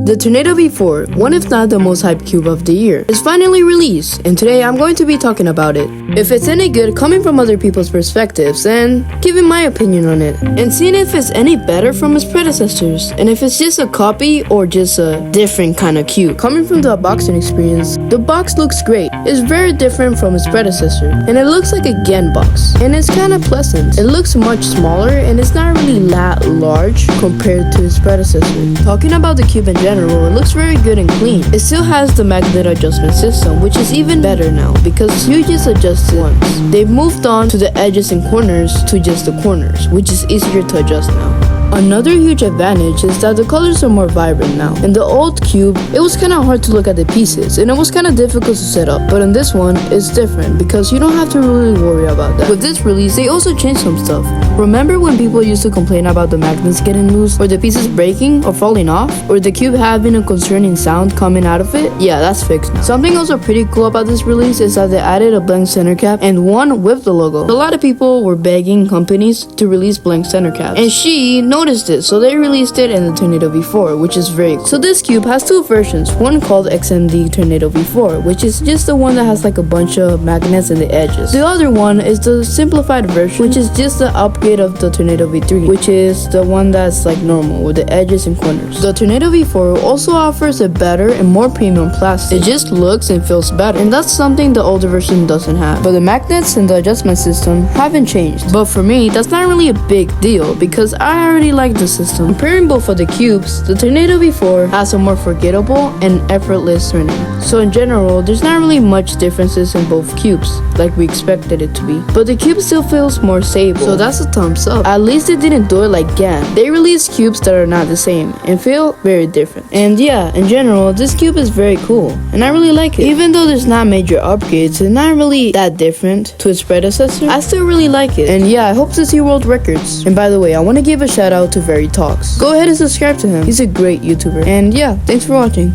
The Tornado V4, one if not the most hyped cube of the year, is finally released, and today I'm going to be talking about it. If it's any good coming from other people's perspectives, and giving my opinion on it, and seeing if it's any better from its predecessors, and if it's just a copy or just a different kind of cube. Coming from the unboxing experience, the box looks great. It's very different from its predecessor, and it looks like a GAN box, and it's kind of pleasant. It looks much smaller, and it's not really that large compared to its predecessor. Talking about the cube in general, it looks very good and clean. It still has the magnet adjustment system, which is even better now because you just adjust it once. They've moved on to the edges and corners to just the corners, which is easier to adjust now. Another huge advantage is that the colors are more vibrant now. In the old cube, it was kind of hard to look at the pieces and it was kind of difficult to set up, but in this one, it's different because you don't have to really worry about that. With this release, they also changed some stuff. Remember when people used to complain about the magnets getting loose, or the pieces breaking or falling off, or the cube having a concerning sound coming out of it? Yeah, that's fixed now. Something also pretty cool about this release is that they added a blank center cap and one with the logo. A lot of people were begging companies to release blank center caps, and she noticed it, so they released it in the Tornado V4, which is very cool. So this cube has two versions, one called XMD Tornado V4, which is just the one that has like a bunch of magnets in the edges. The other one is the simplified version, which is just the upgrade of the Tornado V3, which is the one that's like normal with the edges and corners. The Tornado V4 also offers a better and more premium plastic. It just looks and feels better, and that's something the older version doesn't have. But the magnets and the adjustment system haven't changed. But for me, that's not really a big deal because I already like the system. Comparing both of the cubes, the Tornado V4 has a more forgettable and effortless turning. So in general, there's not really much differences in both cubes like we expected it to be. But the cube still feels more stable, so that's a thumbs up. At least they didn't do it like GAN. They released cubes that are not the same and feel very different. And yeah, in general, this cube is very cool and I really like it. Even though there's not major upgrades and not really that different to its predecessor, I still really like it. And yeah, I hope to see world records. And by the way, I want to give a shout out to Very Talks. Go ahead and subscribe to him. He's a great YouTuber. And yeah, thanks for watching.